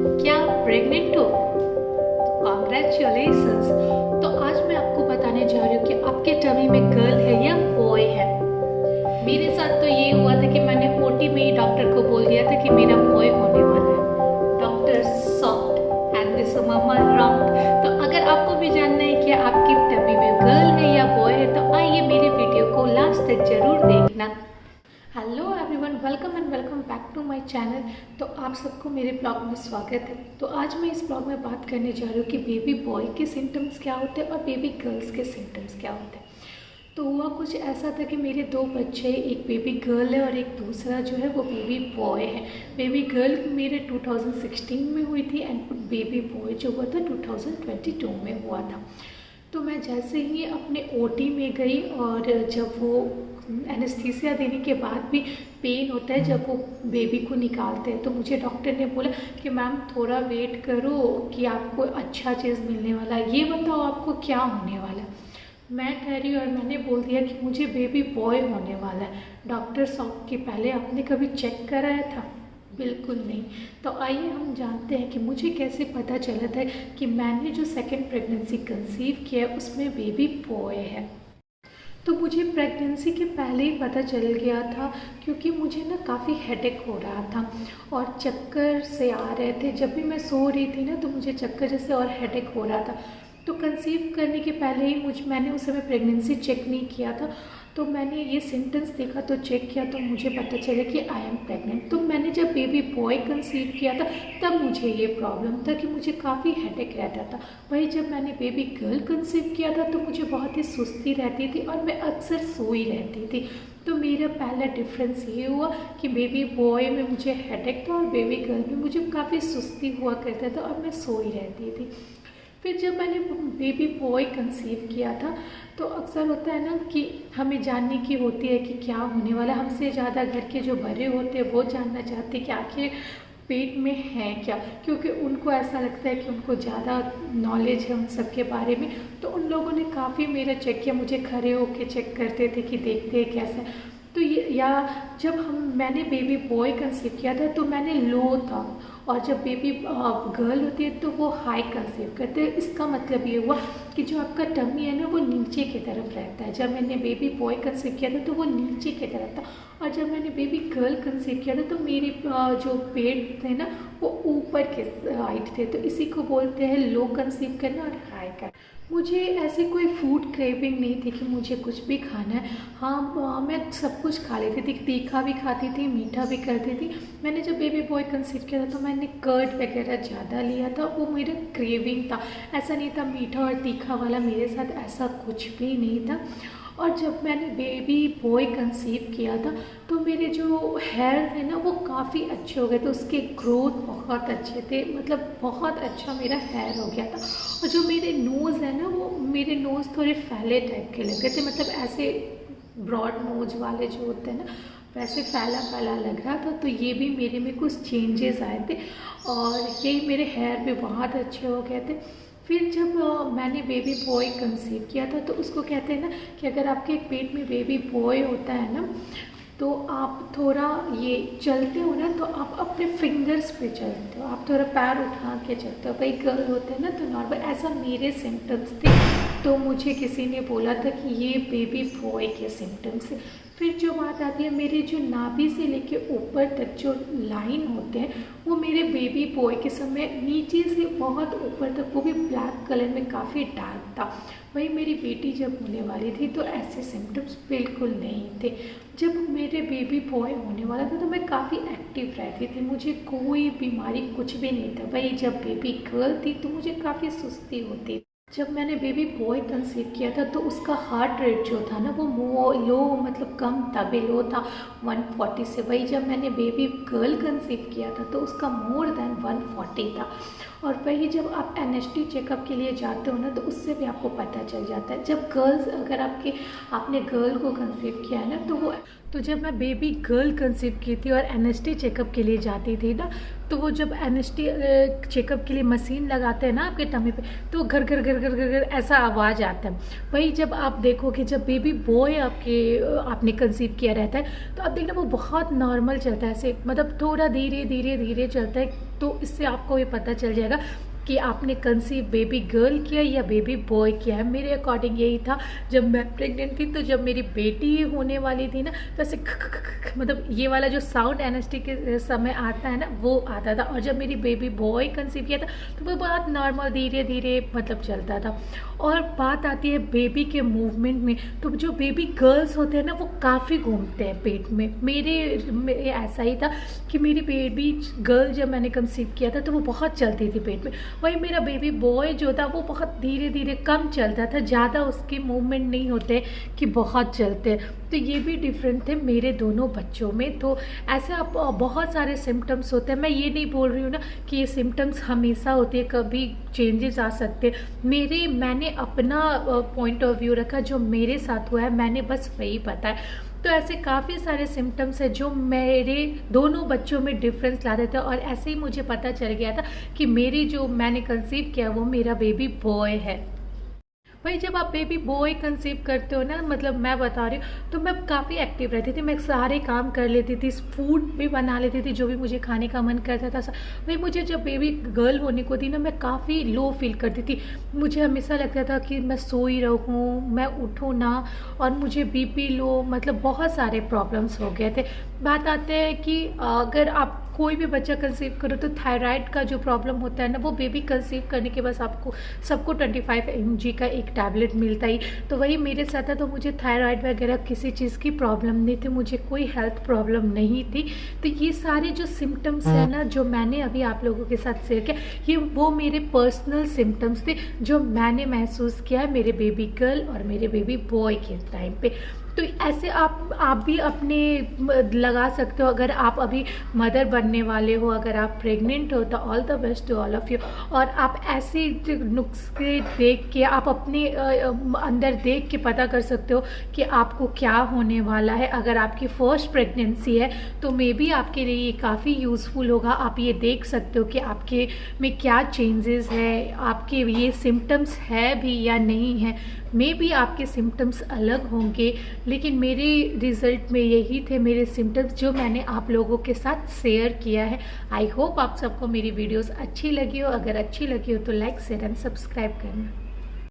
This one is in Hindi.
क्या प्रेग्नेंट हो? कॉन्ग्रेचुलेशंस। तो आज मैं आपको बताने जा रही हूँ कि आपके टमी में गर्ल है या बॉय है। मेरे साथ तो ये हुआ था कि मैंने ओटी में ही डॉक्टर को बोल दिया था कि मेरा बॉय होने वाला है। Doctor soft and this mamma wrong. तो अगर आपको भी जानना है कि आपकी टमी में गर्ल है या बॉय है तो आइए मेरे वीडियो को लास्ट तक जरूर देखना। Hello everyone, welcome and welcome back to my channel. तो आप सबको मेरे ब्लॉग में स्वागत है। तो आज मैं इस ब्लॉग में बात करने जा रही हूँ कि बेबी बॉय के सिम्टम्स क्या होते हैं और बेबी गर्ल्स के सिम्टम्स क्या होते हैं। तो हुआ कुछ ऐसा था कि मेरे दो बच्चे, एक बेबी गर्ल है और एक दूसरा जो है वो बेबी बॉय है। बेबी गर्ल मेरे 2016 में हुई थी एंड बेबी बॉय जो हुआ था 2022 में हुआ था। तो मैं जैसे ही अपने ओटी में गई और जब वो एनेस्थीसिया देने के बाद भी पेन होता है जब वो बेबी को निकालते हैं, तो मुझे डॉक्टर ने बोला कि मैम थोड़ा वेट करो कि आपको अच्छा चीज़ मिलने वाला है, ये बताओ आपको क्या होने वाला है। मैं ठहरी और मैंने बोल दिया कि मुझे बेबी बॉय होने वाला है। डॉक्टर साहब के पहले आपने कभी चेक कराया था? बिल्कुल नहीं। तो आइए हम जानते हैं कि मुझे कैसे पता चला था कि मैंने जो सेकेंड प्रेगनेंसी कंसीव किया है उसमें बेबी बॉय है। तो मुझे प्रेगनेंसी के पहले ही पता चल गया था क्योंकि मुझे ना काफ़ी हेडेक हो रहा था और चक्कर से आ रहे थे। जब भी मैं सो रही थी ना तो मुझे चक्कर जैसे और हेडेक हो रहा था। तो कंसीव करने के पहले ही मैंने उस समय प्रेगनेंसी चेक नहीं किया था। तो मैंने ये सिम्टम्स देखा तो चेक किया तो मुझे पता चला कि आई एम प्रेग्नेंट। तो मैंने जब बेबी बॉय कंसीव किया था तब मुझे ये प्रॉब्लम था कि मुझे काफ़ी हेडेक रहता था। वही जब मैंने बेबी गर्ल कंसीव किया था तो मुझे बहुत ही सुस्ती रहती थी और मैं अक्सर सोई रहती थी। तो मेरा पहला डिफरेंस ये हुआ कि बेबी बॉय में मुझे हेडेक था और बेबी गर्ल में मुझे काफ़ी सुस्ती हुआ करता था और मैं सोई रहती थी। फिर जब मैंने बेबी बॉय कंसीव किया था तो अक्सर होता है ना कि हमें जानने की होती है कि क्या होने वाला। हमसे ज़्यादा घर के जो बड़े होते हैं वो जानना चाहते हैं कि आखिर पेट में है क्या, क्योंकि उनको ऐसा लगता है कि उनको ज़्यादा नॉलेज है उन सब के बारे में। तो उन लोगों ने काफ़ी मेरा चेक किया, मुझे खड़े होके चेक करते थे कि देखते हैं कैसा। तो ये या जब मैंने बेबी बॉय कंसीव किया था तो मैंने लो था और जब बेबी गर्ल होती है तो वो हाई कंसीव करते हैं। इसका मतलब ये हुआ कि जो आपका टमी है ना वो नीचे की तरफ रहता है। जब मैंने बेबी बॉय कंसीव किया था तो वो नीचे की तरफ था और जब मैंने बेबी गर्ल कंसीव किया था तो मेरे जो पेट थे ना वो ऊपर के साइड थे। तो इसी को बोलते हैं लो कंसीव करना और हाई करना। मुझे ऐसी कोई फूड क्रेविंग नहीं थी कि मुझे कुछ भी खाना है। हाँ, मैं सब कुछ खा लेती थी, तीखा भी खाती थी, मीठा भी करती थी। मैंने जब बेबी बॉय कंसीव किया था तो मैंने कर्ड वगैरह ज़्यादा लिया था, वो मेरा क्रेविंग था। ऐसा नहीं था तीखा और तीखा वाला, मेरे साथ ऐसा कुछ भी नहीं था। और जब मैंने बेबी बॉय कंसीव किया था तो मेरे जो हेयर थे ना वो काफ़ी अच्छे हो गए थे, उसके ग्रोथ बहुत अच्छे थे, मतलब बहुत अच्छा मेरा हेयर हो गया था। और जो मेरे नोज़ है ना वो मेरे नोज़ थोड़े फैले टाइप के लग गए थे, मतलब ऐसे ब्रॉड नोज वाले जो होते हैं ना वैसे फैला फैला लग रहा था। तो ये भी मेरे में कुछ चेंजेस आए थे और यही मेरे हेयर भी बहुत अच्छे हो गए थे। फिर जब मैंने बेबी बॉय कंसीव किया था तो उसको कहते हैं ना कि अगर आपके पेट में बेबी बॉय होता है ना तो आप थोड़ा ये चलते हो ना तो आप अपने फिंगर्स पे चलते हो, आप थोड़ा पैर उठा के चलते हो। भाई गर्ल होते हैं ना तो नॉर्मल ऐसा मेरे सिम्टम्स थे। तो मुझे किसी ने बोला था कि ये बेबी बॉय के सिम्टम्स है। फिर जो बात आती है मेरे जो नाभि से लेके ऊपर तक जो लाइन होते हैं वो मेरे बेबी बॉय के समय नीचे से बहुत ऊपर तक वो भी ब्लैक कलर में काफ़ी डार्क था। वही मेरी बेटी जब होने वाली थी तो ऐसे सिम्टम्स बिल्कुल नहीं थे। जब मेरे बेबी बॉय होने वाला था तो मैं काफ़ी एक्टिव रहती थी, मुझे कोई बीमारी कुछ भी नहीं था। भाई जब बेबी गर्ल थी तो मुझे काफ़ी सुस्ती होती। जब मैंने बेबी बॉय कंसीव किया था तो उसका हार्ट रेट जो था ना वो लो, मतलब कम था, बिलो था 140 से। वही जब मैंने बेबी गर्ल कंसीव किया था तो उसका मोर देन 140 था। और वही जब आप एनएसटी चेकअप के लिए जाते हो ना तो उससे भी आपको पता चल जाता है। जब गर्ल्स अगर आपने गर्ल को कंसीव किया है ना तो जब मैं बेबी गर्ल कंसीव की थी और एनएसटी चेकअप के लिए जाती थी ना तो वो जब एनएसटी चेकअप के लिए मशीन लगाते हैं ना आपके टमी पे तो घर घर घर घर घर घर ऐसा आवाज़ आता है। वही जब आप देखो कि जब बेबी बॉय आपने कंसीव किया रहता है तो आप देखना वो बहुत नॉर्मल चलता है, ऐसे मतलब थोड़ा धीरे धीरे धीरे चलता है। तो इससे आपको ये पता चल जाएगा कि आपने कंसीव बेबी गर्ल किया या बेबी बॉय किया है। मेरे अकॉर्डिंग यही था जब मैं प्रेग्नेंट थी, तो जब मेरी बेटी होने वाली थी ना, तो ऐसे मतलब ये वाला जो साउंड एनेस्टी के समय आता है ना, वो आता था। और जब मेरी बेबी बॉय कंसीव किया था तो वो बहुत नॉर्मल धीरे धीरे मतलब चलता था। और बात आती है बेबी के मूवमेंट में, तो जो बेबी गर्ल्स होते हैं ना वो काफ़ी घूमते हैं पेट में। मेरे ऐसा ही था कि मेरी बेबी गर्ल जब मैंने कंसीव किया था तो वो बहुत चलती थी पेट में। वही मेरा बेबी बॉय जो था वो बहुत धीरे धीरे कम चलता था, ज़्यादा उसके मूवमेंट नहीं होते कि बहुत चलते। तो ये भी डिफरेंट थे मेरे दोनों बच्चों में। तो ऐसे आप बहुत सारे सिम्टम्स होते हैं। मैं ये नहीं बोल रही हूँ ना कि ये सिम्टम्स हमेशा होते हैं, कभी चेंजेस आ सकते हैं। मैंने अपना पॉइंट ऑफ व्यू रखा, जो मेरे साथ हुआ है मैंने बस वही बताया। तो ऐसे काफ़ी सारे सिम्टम्स हैं जो मेरे दोनों बच्चों में डिफरेंस ला देते हैं। और ऐसे ही मुझे पता चल गया था कि मेरी जो मैंने कंसीव किया वो मेरा बेबी बॉय है। भाई जब आप बेबी बॉय कंसीव करते हो ना, मतलब मैं बता रही हूँ, तो मैं काफ़ी एक्टिव रहती थी। मैं सारे काम कर लेती थी, फूड भी बना लेती थी, जो भी मुझे खाने का मन करता था। भाई मुझे जब बेबी गर्ल होने को थी ना, मैं काफ़ी लो फील करती थी। मुझे हमेशा लगता था कि मैं सोई रहूँ, मैं उठूँ ना, और मुझे बीपी लो, मतलब बहुत सारे प्रॉब्लम्स हो गए थे। बात आते हैं कि अगर आप कोई भी बच्चा कंसीव करो तो थायराइड का जो प्रॉब्लम होता है ना, वो बेबी कंसीव करने के बाद आपको सबको 25 mg का एक टैबलेट मिलता ही। तो वही मेरे साथ था। तो मुझे थायराइड वगैरह किसी चीज़ की प्रॉब्लम नहीं थी, मुझे कोई हेल्थ प्रॉब्लम नहीं थी। तो ये सारे जो सिम्टम्स हैं ना, जो मैंने अभी आप लोगों के साथ शेयर किया, ये वो मेरे पर्सनल सिम्टम्स थे जो मैंने महसूस किया है मेरे बेबी गर्ल और मेरे बेबी बॉय के टाइम पे। तो ऐसे आप भी अपने लगा सकते हो। अगर आप अभी मदर बनने वाले हो, अगर आप प्रेग्नेंट हो, तो all the best to all of you. और आप ऐसे नुस्खे देख के, आप अपने अंदर देख के पता कर सकते हो कि आपको क्या होने वाला है। अगर आपकी फर्स्ट प्रेगनेंसी है तो मे बी आपके लिए ये काफ़ी यूज़फुल होगा। आप ये देख सकते हो कि आपके में क्या चेंजेस है, आपके ये सिम्टम्स है भी या नहीं है। मे बी आपके सिम्टम्स अलग होंगे, लेकिन मेरे रिज़ल्ट में यही थे मेरे सिम्टम्स जो मैंने आप लोगों के साथ शेयर किया है। आई होप आप सबको मेरी वीडियोस अच्छी लगी हो। अगर अच्छी लगी हो तो लाइक शेयर एंड सब्सक्राइब करना।